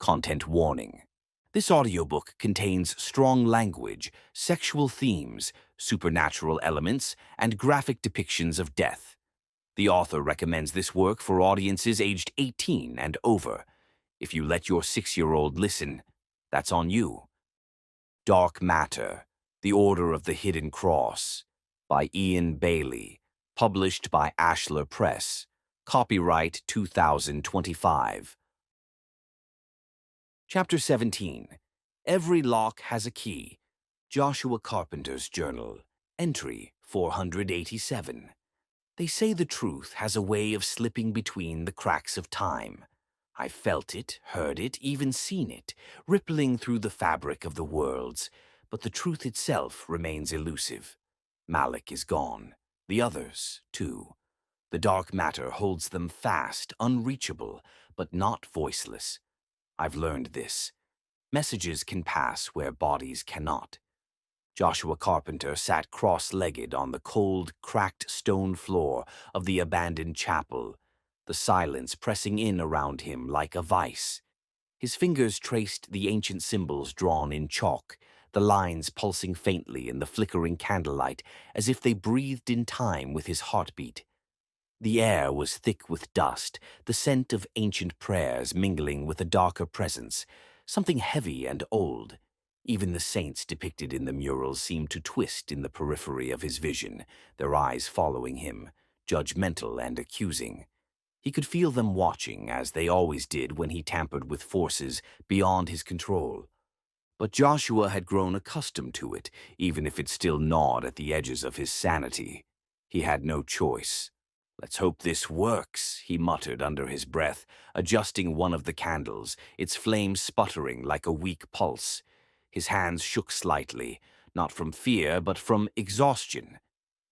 Content warning. This audiobook contains strong language, sexual themes, supernatural elements, and graphic depictions of death. The author recommends this work for audiences aged 18 and over. If you let your 6-year-old listen, that's on you. Dark Matter, The Order of the Hidden Cross, by Ian Bailey, published by Ashlar Press. Copyright 2025. Chapter 17. Every Lock Has a Key. Joshua Carpenter's Journal. Entry 487. They say the truth has a way of slipping between the cracks of time. I've felt it, heard it, even seen it, rippling through the fabric of the worlds, but the truth itself remains elusive. Malik is gone. The others, too. The dark matter holds them fast, unreachable, but not voiceless. I've learned this. Messages can pass where bodies cannot. Joshua Carpenter sat cross-legged on the cold, cracked stone floor of the abandoned chapel, the silence pressing in around him like a vice. His fingers traced the ancient symbols drawn in chalk, the lines pulsing faintly in the flickering candlelight as if they breathed in time with his heartbeat. The air was thick with dust, the scent of ancient prayers mingling with a darker presence, something heavy and old. Even the saints depicted in the murals seemed to twist in the periphery of his vision, their eyes following him, judgmental and accusing. He could feel them watching, as they always did when he tampered with forces beyond his control. But Joshua had grown accustomed to it, even if it still gnawed at the edges of his sanity. He had no choice. "Let's hope this works," he muttered under his breath, adjusting one of the candles, its flame sputtering like a weak pulse. His hands shook slightly, not from fear but from exhaustion.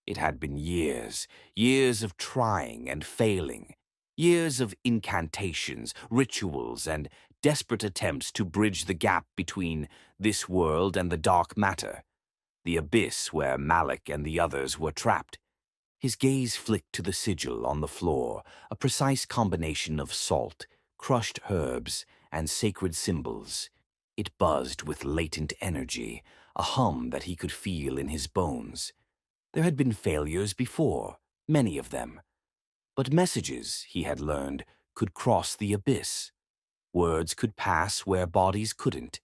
It had been years, years of trying and failing, years of incantations, rituals, and desperate attempts to bridge the gap between this world and the dark matter, the abyss where Malik and the others were trapped. His gaze flicked to the sigil on the floor, a precise combination of salt, crushed herbs, and sacred symbols. It buzzed with latent energy, a hum that he could feel in his bones. There had been failures before, many of them. But messages, he had learned, could cross the abyss. Words could pass where bodies couldn't,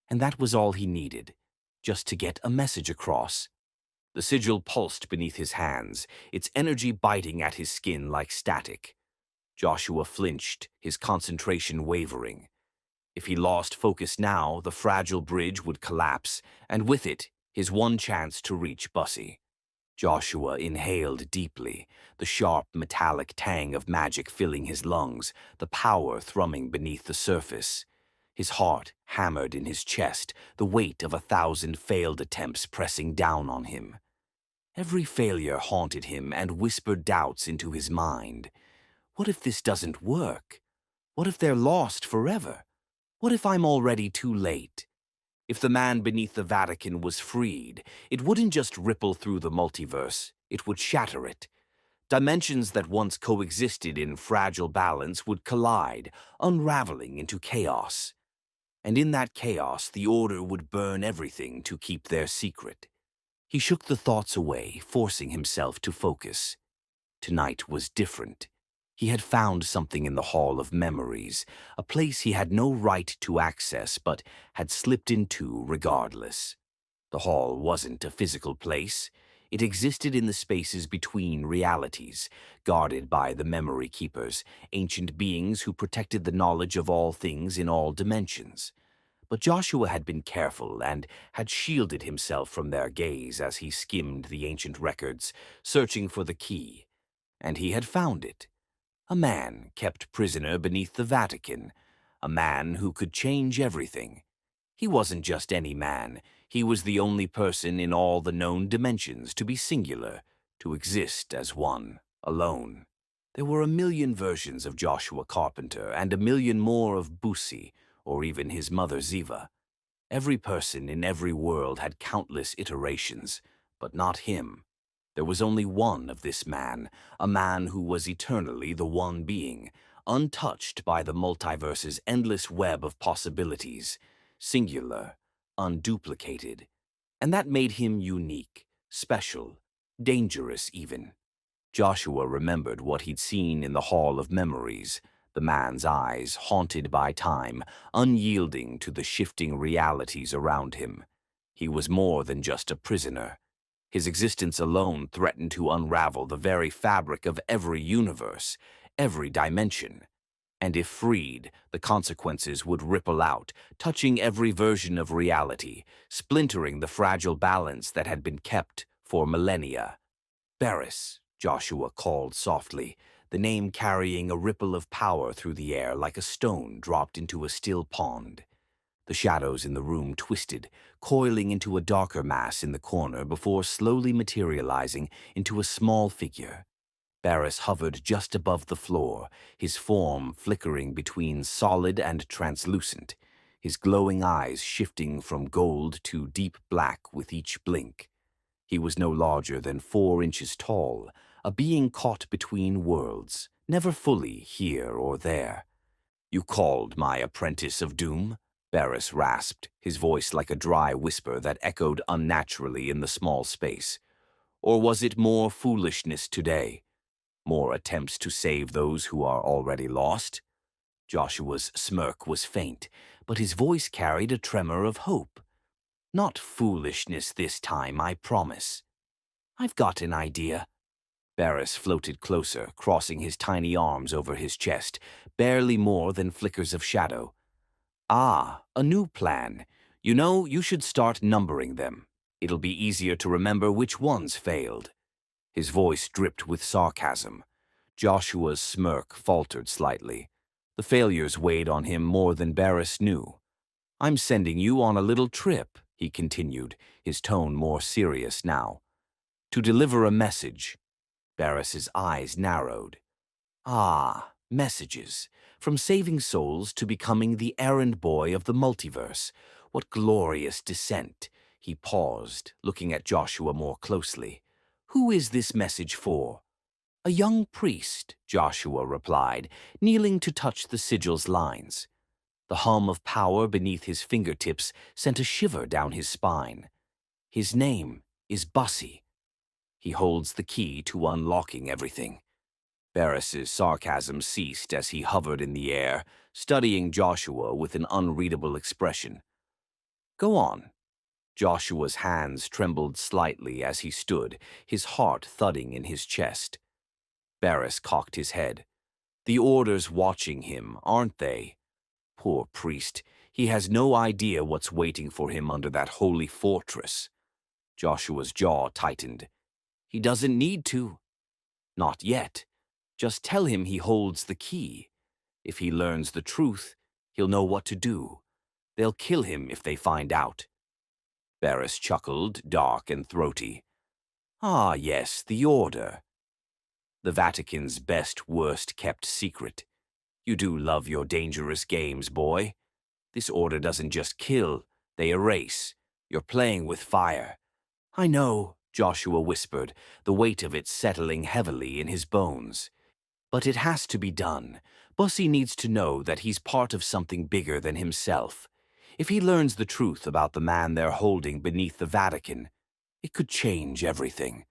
and that was all he needed, just to get a message across. The sigil pulsed beneath his hands, its energy biting at his skin like static. Joshua flinched, his concentration wavering. If he lost focus now, the fragile bridge would collapse, and with it, his one chance to reach Bussi. Joshua inhaled deeply, the sharp metallic tang of magic filling his lungs, the power thrumming beneath the surface. His heart hammered in his chest, the weight of 1,000 failed attempts pressing down on him. Every failure haunted him and whispered doubts into his mind. What if this doesn't work? What if they're lost forever? What if I'm already too late? If the man beneath the Vatican was freed, it wouldn't just ripple through the multiverse, it would shatter it. Dimensions that once coexisted in fragile balance would collide, unraveling into chaos. And in that chaos, the Order would burn everything to keep their secret. He shook the thoughts away, forcing himself to focus. Tonight was different. He had found something in the Hall of Memories, a place he had no right to access but had slipped into regardless. The hall wasn't a physical place. It existed in the spaces between realities, guarded by the memory keepers, ancient beings who protected the knowledge of all things in all dimensions. But Joshua had been careful and had shielded himself from their gaze as he skimmed the ancient records, searching for the key. And he had found it. A man kept prisoner beneath the Vatican, a man who could change everything. He wasn't just any man. He was the only person in all the known dimensions to be singular, to exist as one, alone. There were 1,000,000 versions of Joshua Carpenter and 1,000,000 more of Bussi, or even his mother Ziva. Every person in every world had countless iterations, but not him. There was only one of this man, a man who was eternally the one being, untouched by the multiverse's endless web of possibilities, singular, unduplicated. And that made him unique, special, dangerous even. Joshua remembered what he'd seen in the Hall of Memories, the man's eyes haunted by time, unyielding to the shifting realities around him. He was more than just a prisoner. His existence alone threatened to unravel the very fabric of every universe, every dimension. And if freed, the consequences would ripple out, touching every version of reality, splintering the fragile balance that had been kept for millennia. Beris, Joshua called softly, the name carrying a ripple of power through the air like a stone dropped into a still pond. The shadows in the room twisted, coiling into a darker mass in the corner before slowly materializing into a small figure. Beris hovered just above the floor, his form flickering between solid and translucent, his glowing eyes shifting from gold to deep black with each blink. He was no larger than 4 inches tall, a being caught between worlds, never fully here or there. "You called my apprentice of doom?" Beris rasped, his voice like a dry whisper that echoed unnaturally in the small space. "Or was it more foolishness today? More attempts to save those who are already lost?" Joshua's smirk was faint, but his voice carried a tremor of hope. "Not foolishness this time, I promise. I've got an idea." Beris floated closer, crossing his tiny arms over his chest, barely more than flickers of shadow. "Ah, a new plan. You know, you should start numbering them. It'll be easier to remember which ones failed." His voice dripped with sarcasm. Joshua's smirk faltered slightly. The failures weighed on him more than Beris knew. "I'm sending you on a little trip," he continued, his tone more serious now. "To deliver a message." Beris's eyes narrowed. "Ah, messages. From saving souls to becoming the errand boy of the multiverse. What glorious descent." He paused, looking at Joshua more closely. "Who is this message for?" "A young priest," Joshua replied, kneeling to touch the sigil's lines. The hum of power beneath his fingertips sent a shiver down his spine. "His name is Bussi. He holds the key to unlocking everything." Beris's sarcasm ceased as he hovered in the air, studying Joshua with an unreadable expression. "Go on." Joshua's hands trembled slightly as he stood, his heart thudding in his chest. Beris cocked his head. "The Order's watching him, aren't they? Poor priest, he has no idea what's waiting for him under that holy fortress." Joshua's jaw tightened. "He doesn't need to." "Not yet. Just tell him he holds the key. If he learns the truth, he'll know what to do. They'll kill him if they find out." Beris chuckled, dark and throaty. "Ah, yes, the Order. The Vatican's best, worst-kept secret. You do love your dangerous games, boy. This Order doesn't just kill, they erase. You're playing with fire." "I know," Joshua whispered, the weight of it settling heavily in his bones. "But it has to be done. Bussi needs to know that he's part of something bigger than himself. If he learns the truth about the man they're holding beneath the Vatican, it could change everything."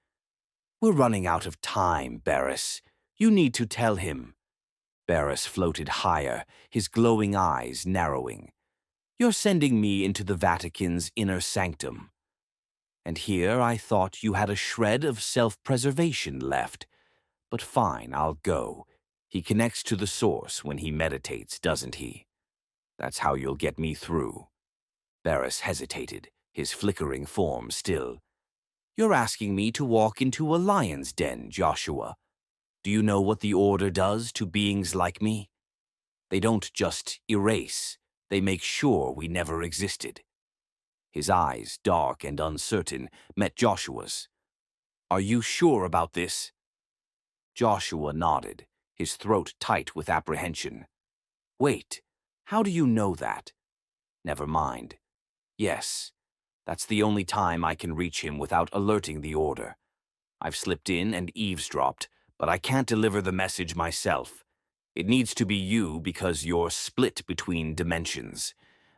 "We're running out of time, Beris. You need to tell him." Beris floated higher, his glowing eyes narrowing. "You're sending me into the Vatican's inner sanctum. And here I thought you had a shred of self-preservation left. But fine, I'll go. He connects to the source when he meditates, doesn't he? That's how you'll get me through." Beris hesitated, his flickering form still. "You're asking me to walk into a lion's den, Joshua. Do you know what the Order does to beings like me? They don't just erase, they make sure we never existed." His eyes, dark and uncertain, met Joshua's. "Are you sure about this?" Joshua nodded, his throat tight with apprehension. "Wait, how do you know that?" "Never mind. Yes, that's the only time I can reach him without alerting the Order. I've slipped in and eavesdropped, but I can't deliver the message myself. It needs to be you because you're split between dimensions.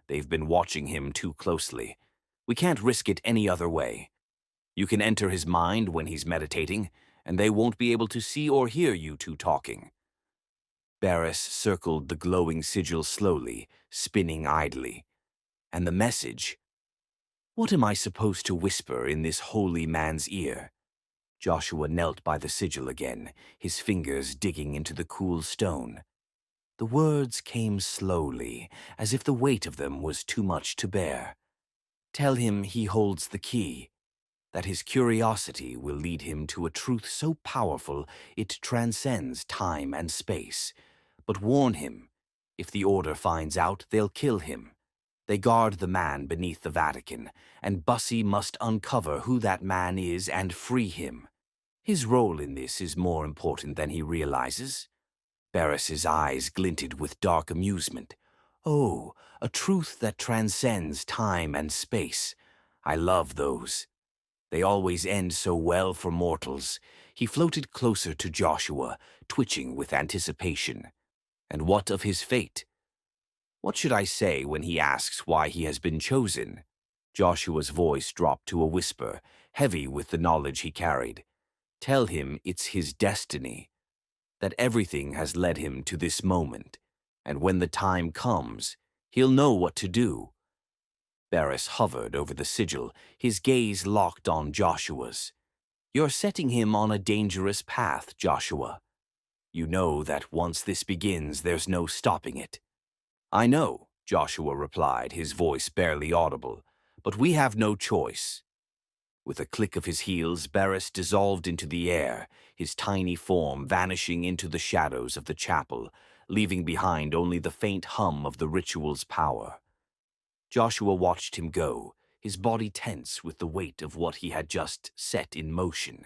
They've been watching him too closely. We can't risk it any other way. You can enter his mind when he's meditating, and they won't be able to see or hear you two talking." Beris circled the glowing sigil slowly, spinning idly. And the message? What am I supposed to whisper in this holy man's ear? Joshua knelt by the sigil again, his fingers digging into the cool stone. The words came slowly, as if the weight of them was too much to bear. Tell him he holds the key, that his curiosity will lead him to a truth so powerful it transcends time and space. But warn him, if the Order finds out, they'll kill him. They guard the man beneath the Vatican, and Bussi must uncover who that man is and free him. His role in this is more important than he realizes. Beris's eyes glinted with dark amusement. Oh, a truth that transcends time and space. I love those. They always end so well for mortals. He floated closer to Joshua, twitching with anticipation. And what of his fate? What should I say when he asks why he has been chosen? Joshua's voice dropped to a whisper, heavy with the knowledge he carried. Tell him it's his destiny, that everything has led him to this moment, and when the time comes, he'll know what to do. Beris hovered over the sigil, his gaze locked on Joshua's. You're setting him on a dangerous path, Joshua. You know that once this begins, there's no stopping it. I know, Joshua replied, his voice barely audible, but we have no choice. With a click of his heels, Beris dissolved into the air, his tiny form vanishing into the shadows of the chapel, leaving behind only the faint hum of the ritual's power. Joshua watched him go, his body tense with the weight of what he had just set in motion.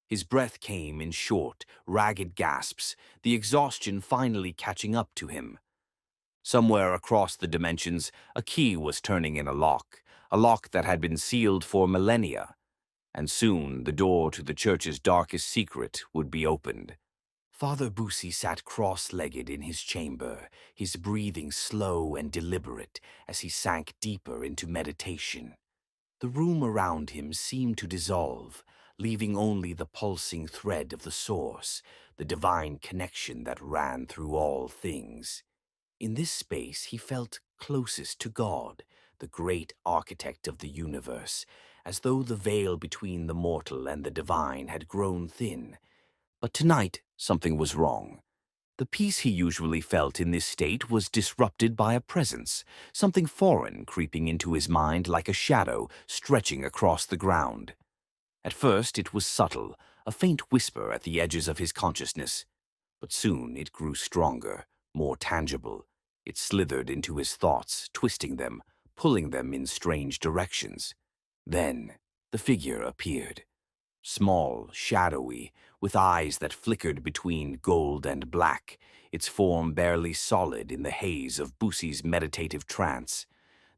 His breath came in short, ragged gasps, the exhaustion finally catching up to him. Somewhere across the dimensions, a key was turning in a lock that had been sealed for millennia. And soon the door to the church's darkest secret would be opened. Father Bussi sat cross-legged in his chamber, his breathing slow and deliberate as he sank deeper into meditation. The room around him seemed to dissolve, leaving only the pulsing thread of the source, the divine connection that ran through all things. In this space he felt closest to God, the great architect of the universe, as though the veil between the mortal and the divine had grown thin. But tonight something was wrong. The peace he usually felt in this state was disrupted by a presence, something foreign creeping into his mind like a shadow stretching across the ground. At first it was subtle, a faint whisper at the edges of his consciousness. But soon it grew stronger, more tangible. It slithered into his thoughts, twisting them, pulling them in strange directions. Then the figure appeared. Small, shadowy, with eyes that flickered between gold and black, its form barely solid in the haze of Bussi's meditative trance.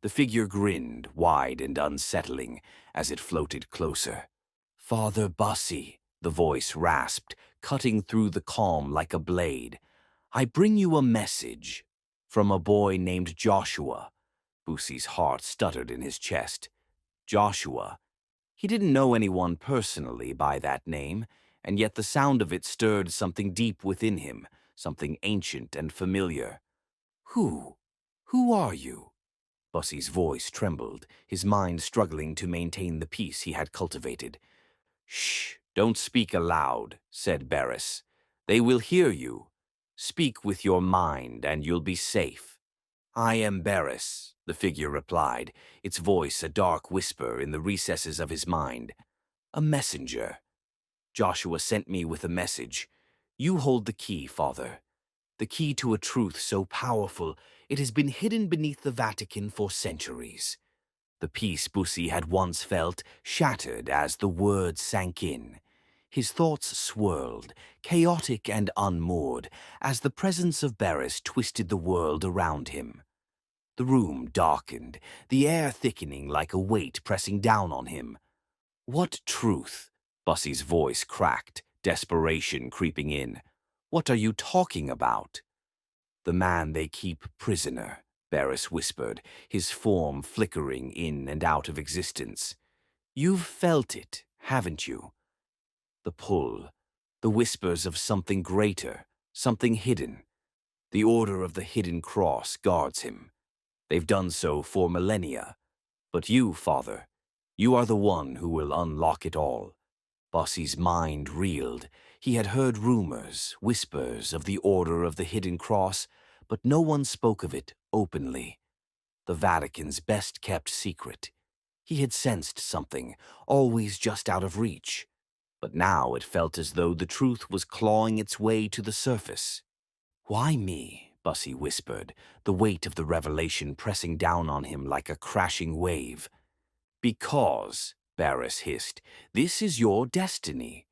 The figure grinned, wide and unsettling, as it floated closer. "Father Bussi," the voice rasped, cutting through the calm like a blade. "I bring you a message from a boy named Joshua." Bussi's heart stuttered in his chest. Joshua. He didn't know anyone personally by that name, and yet the sound of it stirred something deep within him, something ancient and familiar. Who are you?" Bussi's voice trembled, his mind struggling to maintain the peace he had cultivated. "Shh, don't speak aloud," said Beris. "They will hear you. Speak with your mind and you'll be safe." "I am Beris," the figure replied, its voice a dark whisper in the recesses of his mind. "A messenger. Joshua sent me with a message. You hold the key, Father. The key to a truth so powerful it has been hidden beneath the Vatican for centuries." The peace Bussi had once felt shattered as the words sank in. His thoughts swirled, chaotic and unmoored, as the presence of Beris twisted the world around him. The room darkened, the air thickening like a weight pressing down on him. "What truth?" Bussi's voice cracked, desperation creeping in. "What are you talking about?" The man they keep prisoner, Beris whispered, his form flickering in and out of existence. You've felt it, haven't you? The pull, the whispers of something greater, something hidden. The Order of the Hidden Cross guards him. They've done so for millennia. But you, Father, you are the one who will unlock it all. Bussi's mind reeled. He had heard rumors, whispers of the Order of the Hidden Cross, but no one spoke of it openly. The Vatican's best-kept secret. He had sensed something, always just out of reach. But now it felt as though the truth was clawing its way to the surface. "Why me?" Bussi whispered, the weight of the revelation pressing down on him like a crashing wave. "Because," Beris hissed, "this is your destiny.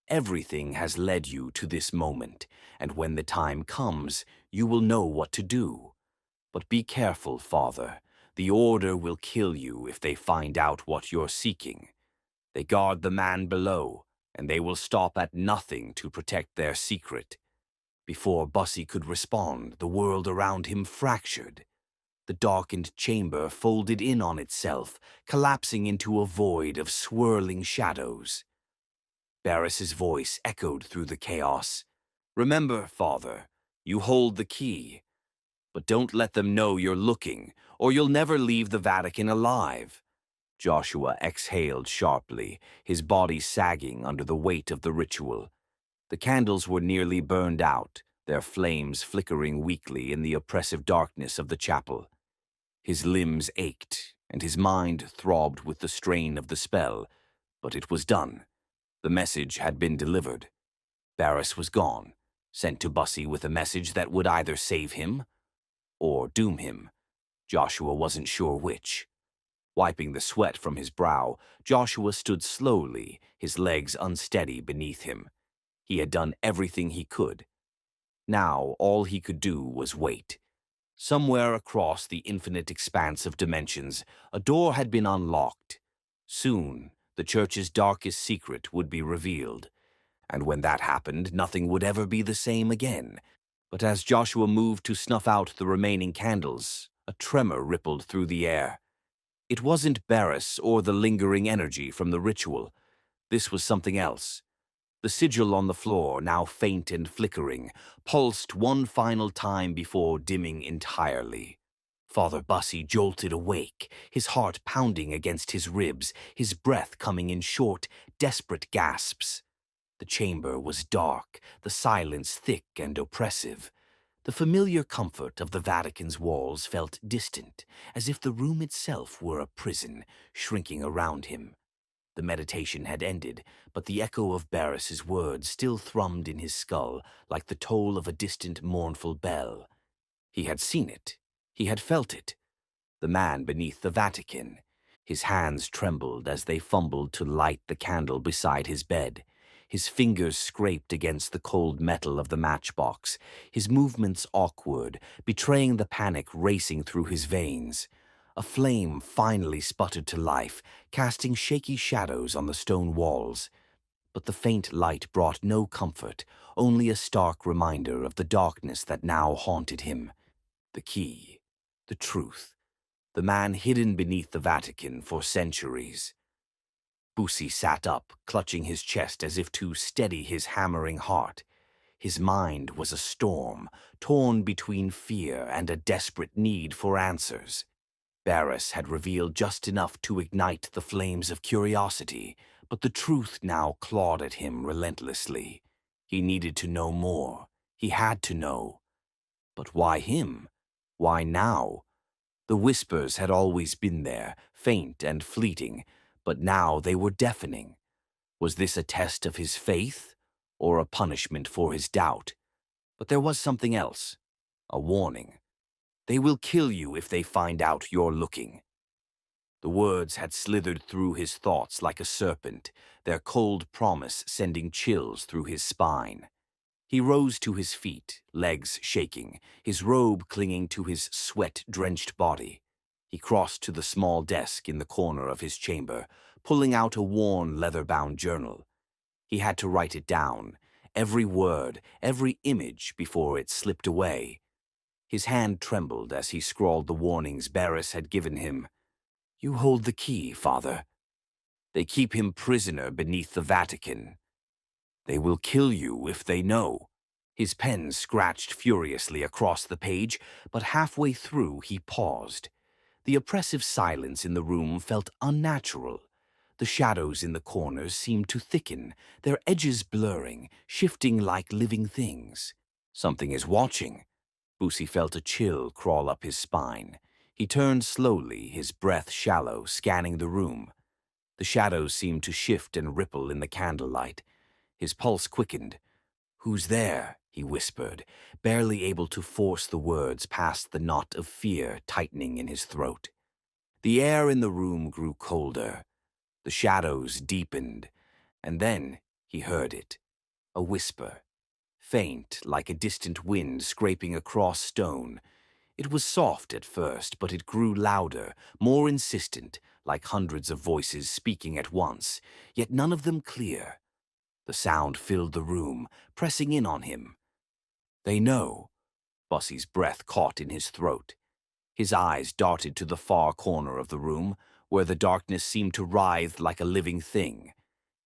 Everything has led you to this moment, and when the time comes, you will know what to do. But be careful, Father. The Order will kill you if they find out what you're seeking. They guard the man below, and they will stop at nothing to protect their secret." Before Bussi could respond, the world around him fractured. The darkened chamber folded in on itself, collapsing into a void of swirling shadows. Beris's voice echoed through the chaos. "Remember, Father, you hold the key. But don't let them know you're looking, or you'll never leave the Vatican alive." Joshua exhaled sharply, his body sagging under the weight of the ritual. The candles were nearly burned out, their flames flickering weakly in the oppressive darkness of the chapel. His limbs ached, and his mind throbbed with the strain of the spell, but it was done. The message had been delivered. Beris was gone, sent to Bussi with a message that would either save him or doom him. Joshua wasn't sure which. Wiping the sweat from his brow, Joshua stood slowly, his legs unsteady beneath him. He had done everything he could. Now all he could do was wait. Somewhere across the infinite expanse of dimensions, a door had been unlocked. Soon, the Church's darkest secret would be revealed. And when that happened, nothing would ever be the same again. But as Joshua moved to snuff out the remaining candles, a tremor rippled through the air. It wasn't Beris or the lingering energy from the ritual. This was something else. The sigil on the floor, now faint and flickering, pulsed one final time before dimming entirely. Father Bussi jolted awake, his heart pounding against his ribs, his breath coming in short, desperate gasps. The chamber was dark, the silence thick and oppressive. The familiar comfort of the Vatican's walls felt distant, as if the room itself were a prison, shrinking around him. The meditation had ended, but the echo of Beris's words still thrummed in his skull like the toll of a distant mournful bell. He had seen it. He had felt it. The man beneath the Vatican. His hands trembled as they fumbled to light the candle beside his bed. His fingers scraped against the cold metal of the matchbox, his movements awkward, betraying the panic racing through his veins. A flame finally sputtered to life, casting shaky shadows on the stone walls. But the faint light brought no comfort, only a stark reminder of the darkness that now haunted him. The key, the truth, the man hidden beneath the Vatican for centuries. Bussi sat up, clutching his chest as if to steady his hammering heart. His mind was a storm, torn between fear and a desperate need for answers. Beris had revealed just enough to ignite the flames of curiosity, but the truth now clawed at him relentlessly. He needed to know more. He had to know. But why him? Why now? The whispers had always been there, faint and fleeting, but now they were deafening. Was this a test of his faith, or a punishment for his doubt? But there was something else, a warning. "They will kill you if they find out you're looking." The words had slithered through his thoughts like a serpent, their cold promise sending chills through his spine. He rose to his feet, legs shaking, his robe clinging to his sweat-drenched body. He crossed to the small desk in the corner of his chamber, pulling out a worn leather-bound journal. He had to write it down, every word, every image before it slipped away. His hand trembled as he scrawled the warnings Beris had given him. "You hold the key, Father. They keep him prisoner beneath the Vatican. They will kill you if they know." His pen scratched furiously across the page, but halfway through he paused. The oppressive silence in the room felt unnatural. The shadows in the corners seemed to thicken, their edges blurring, shifting like living things. "Something is watching." Bussi felt a chill crawl up his spine. He turned slowly, his breath shallow, scanning the room. The shadows seemed to shift and ripple in the candlelight. His pulse quickened. "Who's there?" he whispered, barely able to force the words past the knot of fear tightening in his throat. The air in the room grew colder. The shadows deepened, and then he heard it, a whisper, faint like a distant wind scraping across stone. It was soft at first, but it grew louder, more insistent, like hundreds of voices speaking at once, yet none of them clear. The sound filled the room, pressing in on him. "They know." Bussi's breath caught in his throat. His eyes darted to the far corner of the room, where the darkness seemed to writhe like a living thing.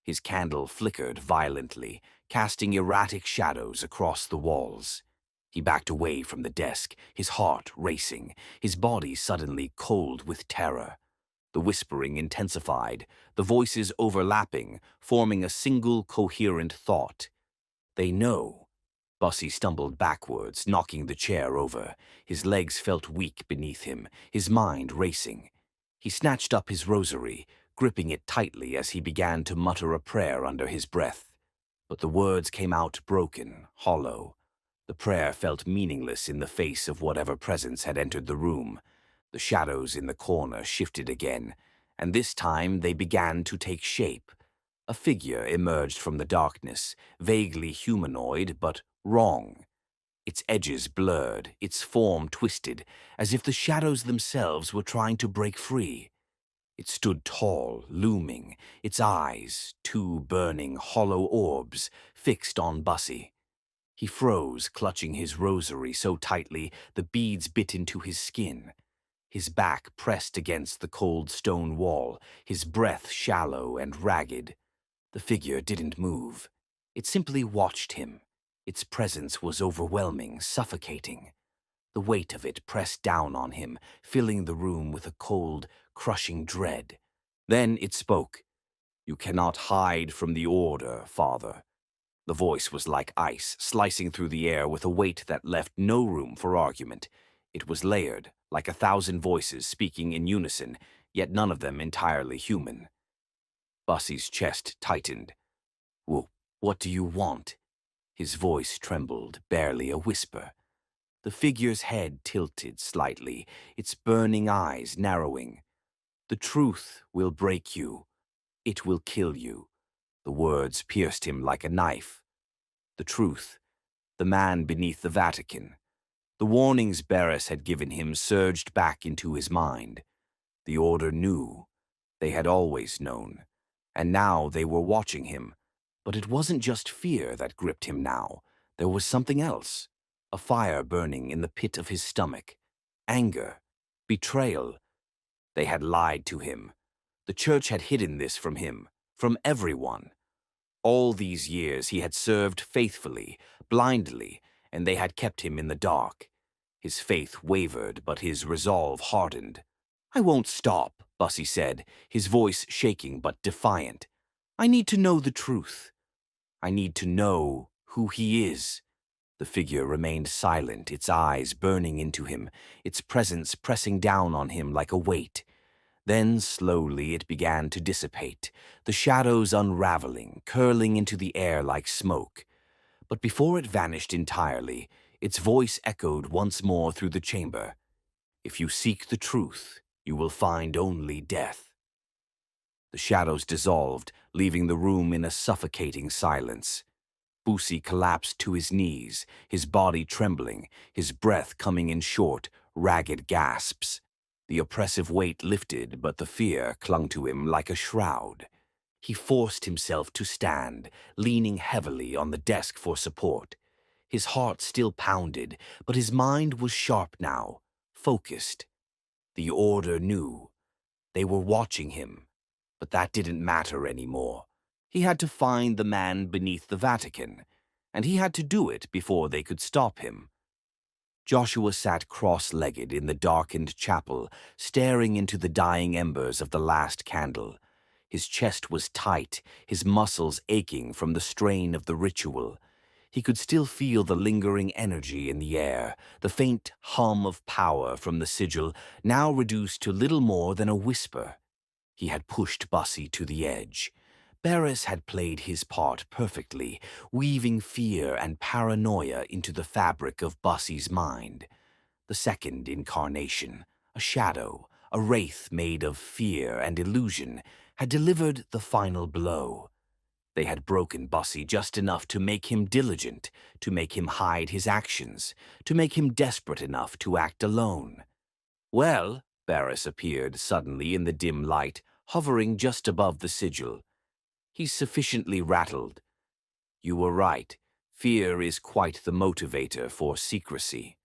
His candle flickered violently, casting erratic shadows across the walls. He backed away from the desk, his heart racing, his body suddenly cold with terror. The whispering intensified, the voices overlapping, forming a single coherent thought. "They know." Bussi stumbled backwards, knocking the chair over. His legs felt weak beneath him, his mind racing. He snatched up his rosary, gripping it tightly as he began to mutter a prayer under his breath. But the words came out broken, hollow. The prayer felt meaningless in the face of whatever presence had entered the room. The shadows in the corner shifted again, and this time they began to take shape. A figure emerged from the darkness, vaguely humanoid, but wrong. Its edges blurred, its form twisted, as if the shadows themselves were trying to break free. It stood tall, looming, its eyes, two burning, hollow orbs, fixed on Bussi. He froze, clutching his rosary so tightly the beads bit into his skin. His back pressed against the cold stone wall, his breath shallow and ragged. The figure didn't move. It simply watched him. Its presence was overwhelming, suffocating. The weight of it pressed down on him, filling the room with a cold, crushing dread. Then it spoke. "You cannot hide from the order, Father." The voice was like ice, slicing through the air with a weight that left no room for argument. It was layered, like 1,000 voices speaking in unison, yet none of them entirely human. Bussi's chest tightened. What do you want?" His voice trembled, barely a whisper. The figure's head tilted slightly, its burning eyes narrowing. "The truth will break you. It will kill you." The words pierced him like a knife. The truth. The man beneath the Vatican. The warnings Beris had given him surged back into his mind. The Order knew. They had always known. And now they were watching him. But it wasn't just fear that gripped him now. There was something else. A fire burning in the pit of his stomach. Anger. Betrayal. They had lied to him. The church had hidden this from him, from everyone. All these years he had served faithfully, blindly, and they had kept him in the dark. His faith wavered, but his resolve hardened. "I won't stop," Bussi said, his voice shaking but defiant. "I need to know the truth. I need to know who he is." The figure remained silent, its eyes burning into him, its presence pressing down on him like a weight. Then slowly it began to dissipate, the shadows unraveling, curling into the air like smoke. But before it vanished entirely, its voice echoed once more through the chamber. "If you seek the truth, you will find only death." The shadows dissolved, leaving the room in a suffocating silence. Bussi collapsed to his knees, his body trembling, his breath coming in short, ragged gasps. The oppressive weight lifted, but the fear clung to him like a shroud. He forced himself to stand, leaning heavily on the desk for support. His heart still pounded, but his mind was sharp now, focused. The Order knew. They were watching him, but that didn't matter anymore. He had to find the man beneath the Vatican, and he had to do it before they could stop him. Joshua sat cross-legged in the darkened chapel, staring into the dying embers of the last candle. His chest was tight, his muscles aching from the strain of the ritual. He could still feel the lingering energy in the air, the faint hum of power from the sigil, now reduced to little more than a whisper. He had pushed Bussi to the edge. Beris had played his part perfectly, weaving fear and paranoia into the fabric of Bussi's mind. The second incarnation, a shadow, a wraith made of fear and illusion, had delivered the final blow. They had broken Bussi just enough to make him diligent, to make him hide his actions, to make him desperate enough to act alone. "Well," Beris appeared suddenly in the dim light, hovering just above the sigil. He's sufficiently rattled. "You were right. Fear is quite the motivator for secrecy."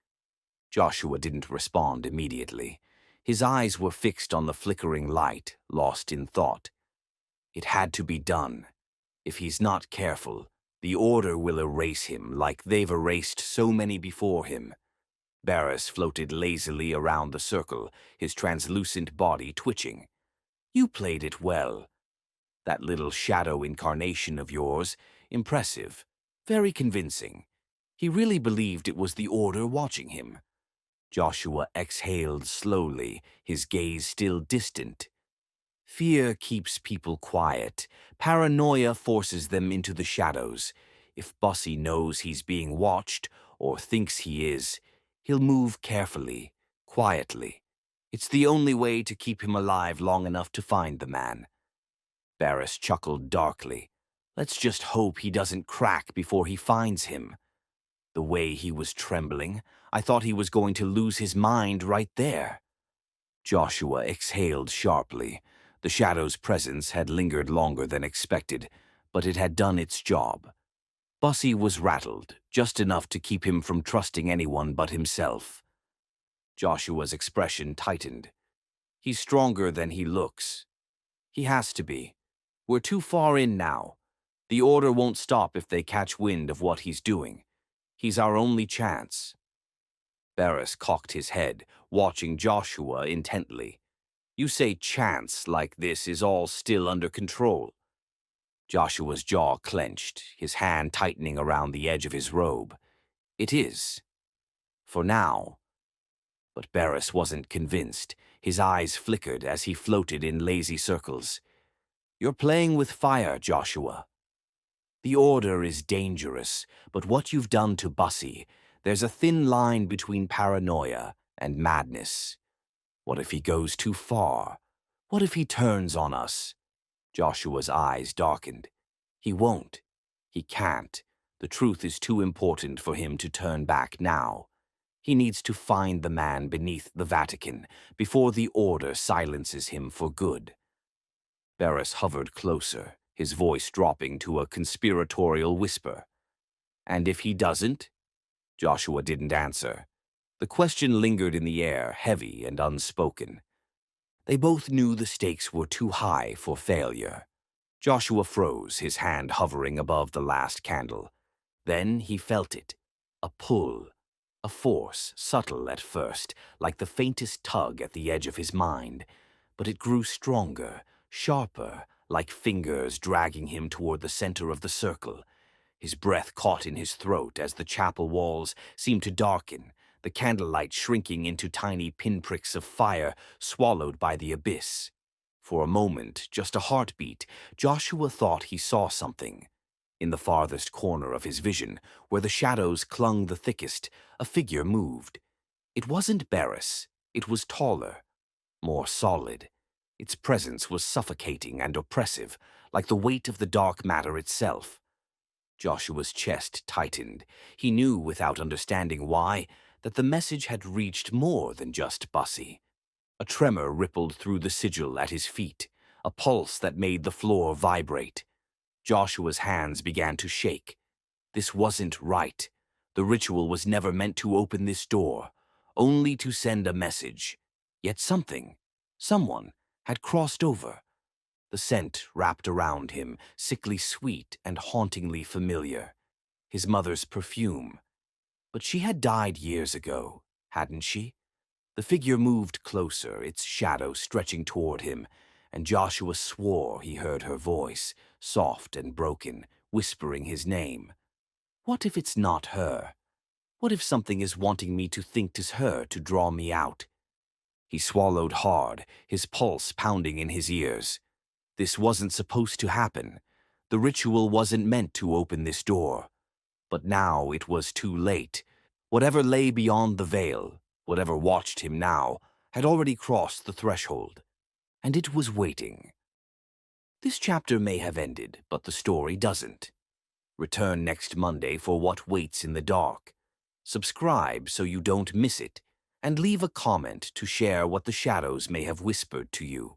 Joshua didn't respond immediately. His eyes were fixed on the flickering light, lost in thought. It had to be done. If he's not careful, the Order will erase him like they've erased so many before him. Beris floated lazily around the circle, his translucent body twitching. "You played it well. That little shadow incarnation of yours, impressive, very convincing. He really believed it was the Order watching him." Joshua exhaled slowly, his gaze still distant. Fear keeps people quiet. Paranoia forces them into the shadows. If Bussi knows he's being watched, or thinks he is, he'll move carefully, quietly. It's the only way to keep him alive long enough to find the man. Beris chuckled darkly. "Let's just hope he doesn't crack before he finds him." The way he was trembling, I thought he was going to lose his mind right there. Joshua exhaled sharply. The shadow's presence had lingered longer than expected, but it had done its job. Bussi was rattled, just enough to keep him from trusting anyone but himself. Joshua's expression tightened. "He's stronger than he looks. He has to be. We're too far in now. The Order won't stop if they catch wind of what he's doing. He's our only chance." Beris cocked his head, watching Joshua intently. "You say chance like this is all still under control." Joshua's jaw clenched, his hand tightening around the edge of his robe. "It is. For now." But Beris wasn't convinced. His eyes flickered as he floated in lazy circles. "You're playing with fire, Joshua. The Order is dangerous, but what you've done to Bussi, there's a thin line between paranoia and madness. What if he goes too far? What if he turns on us?" Joshua's eyes darkened. "He won't. He can't. The truth is too important for him to turn back now. He needs to find the man beneath the Vatican before the Order silences him for good." Beris hovered closer, his voice dropping to a conspiratorial whisper. "And if he doesn't?" Joshua didn't answer. The question lingered in the air, heavy and unspoken. They both knew the stakes were too high for failure. Joshua froze, his hand hovering above the last candle. Then he felt it. A pull. A force, subtle at first, like the faintest tug at the edge of his mind. But it grew stronger, sharper, like fingers dragging him toward the center of the circle. His breath caught in his throat as the chapel walls seemed to darken, the candlelight shrinking into tiny pinpricks of fire swallowed by the abyss. For a moment, just a heartbeat, Joshua thought he saw something. In the farthest corner of his vision, where the shadows clung the thickest, a figure moved. It wasn't Beris. It was taller, more solid. Its presence was suffocating and oppressive, like the weight of the dark matter itself. Joshua's chest tightened. He knew, without understanding why, that the message had reached more than just Bussi. A tremor rippled through the sigil at his feet, a pulse that made the floor vibrate. Joshua's hands began to shake. This wasn't right. The ritual was never meant to open this door, only to send a message. Yet someone, had crossed over. The scent wrapped around him, sickly sweet and hauntingly familiar. His mother's perfume. But she had died years ago, hadn't she? The figure moved closer, its shadow stretching toward him, and Joshua swore he heard her voice, soft and broken, whispering his name. What if it's not her? What if something is wanting me to think 'tis her to draw me out? He swallowed hard, his pulse pounding in his ears. This wasn't supposed to happen. The ritual wasn't meant to open this door. But now it was too late. Whatever lay beyond the veil, whatever watched him now, had already crossed the threshold. And it was waiting. This chapter may have ended, but the story doesn't. Return next Monday for what waits in the dark. Subscribe so you don't miss it, and leave a comment to share what the shadows may have whispered to you.